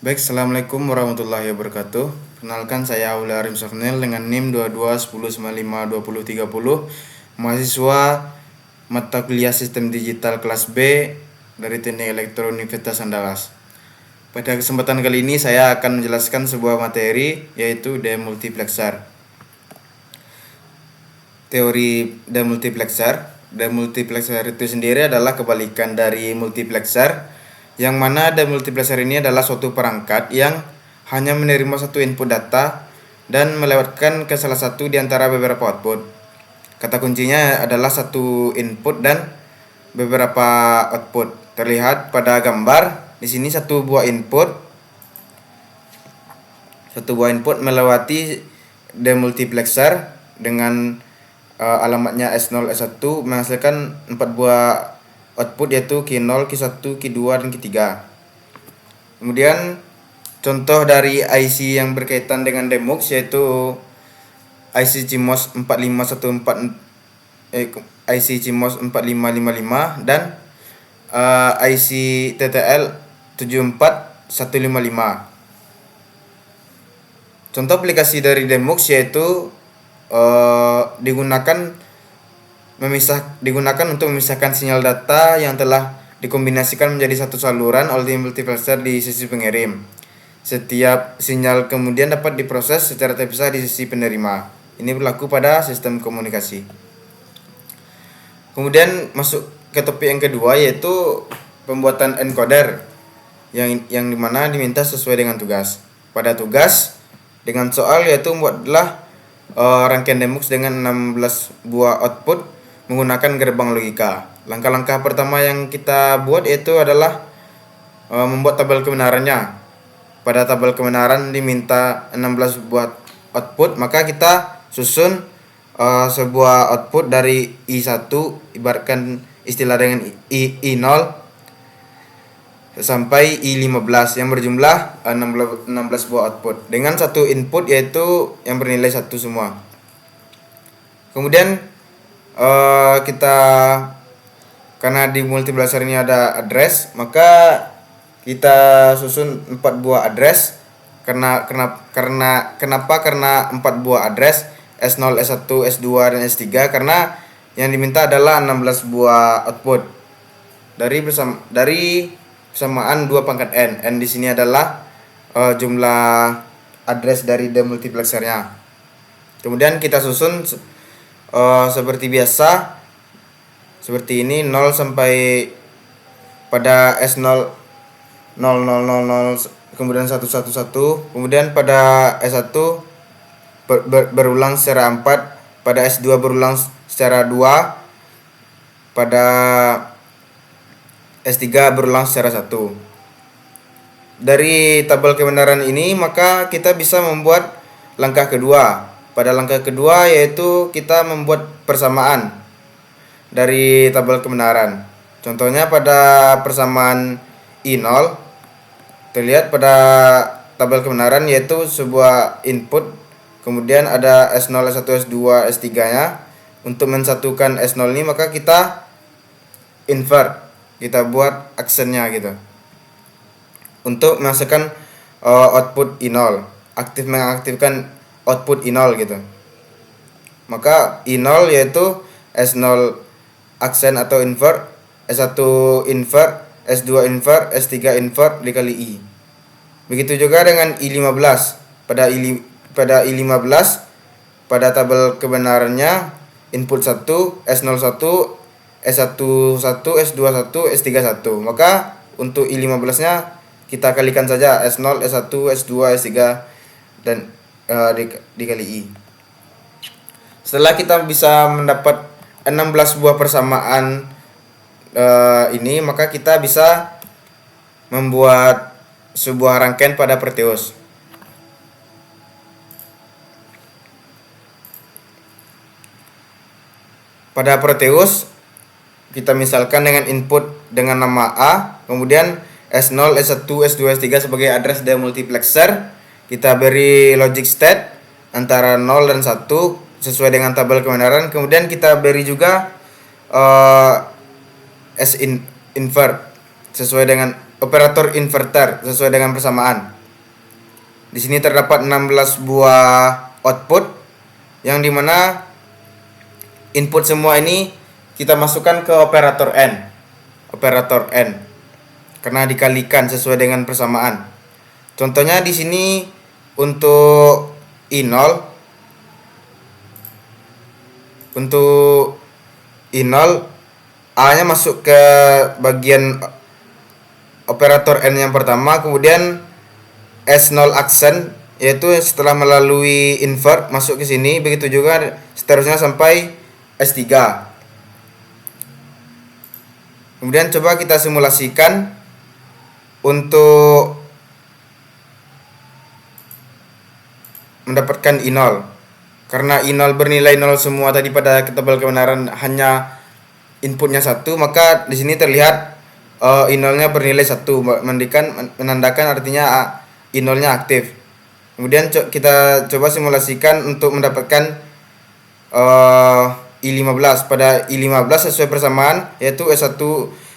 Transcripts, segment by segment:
Baik, Assalamualaikum warahmatullahi wabarakatuh. Kenalkan, saya Aula Arim Sofnel dengan NIM 2210952030, mahasiswa mata kuliah Sistem Digital kelas B dari Teknik Elektro Universitas Andalas. Pada kesempatan kali ini saya akan menjelaskan sebuah materi, yaitu demultiplexer. Teori demultiplexer. Demultiplexer itu sendiri adalah kebalikan dari multiplexer, yang mana demultiplexer ini adalah suatu perangkat yang hanya menerima satu input data dan melewatkan ke salah satu di antara beberapa output. Kata kuncinya adalah satu input dan beberapa output. Terlihat pada gambar di sini satu buah input melewati demultiplexer dengan alamatnya S0 S1 menghasilkan 4 buah output, yaitu Q0, Q1, Q2 dan Q3. Kemudian contoh dari IC yang berkaitan dengan demux yaitu IC CMOS 4514 IC CMOS 4555 dan IC TTL 74155. Contoh aplikasi dari demux yaitu digunakan untuk memisahkan sinyal data yang telah dikombinasikan menjadi satu saluran oleh multiplexer di sisi pengirim. Setiap sinyal kemudian dapat diproses secara terpisah di sisi penerima. Ini berlaku pada sistem komunikasi. Kemudian masuk ke topik yang kedua, yaitu pembuatan encoder yang dimana diminta sesuai dengan tugas. Pada tugas dengan soal yaitu membuatlah rangkaian demux dengan 16 buah output menggunakan gerbang logika. Langkah-langkah pertama yang kita buat yaitu adalah membuat tabel kebenarannya. Pada tabel kebenaran diminta 16 buah output, maka kita susun sebuah output dari I1, ibaratkan istilah dengan I0 sampai I15 yang berjumlah 16 buah output dengan satu input yaitu yang bernilai 1 semua. Kemudian kita, karena di multiplexer ini ada address, maka kita susun 4 buah address. Kenapa 4 buah address S0, S1, S2 dan S3? Karena yang diminta adalah 16 buah output dari persamaan 2 pangkat n. N di sini adalah jumlah address dari demultiplexernya. Kemudian kita susun seperti biasa, seperti ini, 0 sampai pada S0 0000, kemudian 111, kemudian pada S1 berulang secara 4, pada S2 berulang secara 2, pada S3 berulang secara 1. Dari tabel kebenaran ini maka kita bisa membuat langkah kedua. Pada langkah kedua yaitu kita membuat persamaan dari tabel kebenaran. Contohnya pada persamaan I0 terlihat pada tabel kebenaran yaitu sebuah input, kemudian ada S0, S1, S2, S3 nya. Untuk mensatukan S0 ini maka kita invert, kita buat aksennya gitu untuk menghasilkan output I0, mengaktifkan output I0 gitu. Maka I0 yaitu S0 aksen atau invert, S1 invert, S2 invert, S3 invert dikali I. Begitu juga dengan I15. Pada I15 pada tabel kebenarannya input 1, S01, S11, S21, S31. Maka untuk I15 nya kita kalikan saja S0, S1, S2, S3 dan dikali I. Setelah kita bisa mendapat 16 buah persamaan ini, maka kita bisa membuat sebuah rangkaian pada Proteus. Pada Proteus kita misalkan dengan input dengan nama A, kemudian S0, S1, S2, S3 sebagai address demultiplexer. Kita beri logic state antara 0 dan 1 sesuai dengan tabel kebenaran. Kemudian kita beri juga invert sesuai dengan operator inverter sesuai dengan persamaan. Di sini terdapat 16 buah output yang dimana input semua ini kita masukkan ke operator N. Operator N. Karena dikalikan sesuai dengan persamaan. Contohnya di sini untuk I0 A-nya masuk ke bagian operator N yang pertama, kemudian S0 aksen yaitu setelah melalui invert masuk ke sini, begitu juga seterusnya sampai S3. Kemudian coba kita simulasikan untuk mendapatkan I0. Karena I0 bernilai 0 semua tadi pada tabel kebenaran hanya inputnya 1, maka di sini terlihat I0-nya bernilai 1, menandakan artinya I0-nya aktif. Kemudian kita coba simulasikan untuk mendapatkan I15. Pada I15 sesuai persamaan yaitu S1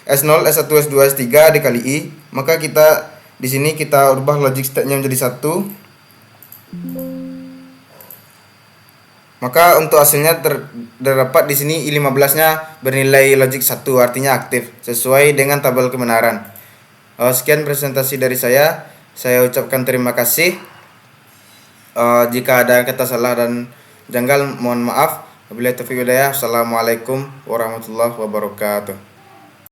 S0 S1 S2 S3 dikali I, maka kita di sini kita ubah logic state-nya menjadi 1. Maka untuk hasilnya terdapat di sini I15-nya bernilai logic 1, artinya aktif sesuai dengan tabel kebenaran. Sekian presentasi dari saya. Saya ucapkan terima kasih. Jika ada kata salah dan janggal mohon maaf. Wabillahi taufiq wal hidayah. Assalamualaikum warahmatullahi wabarakatuh.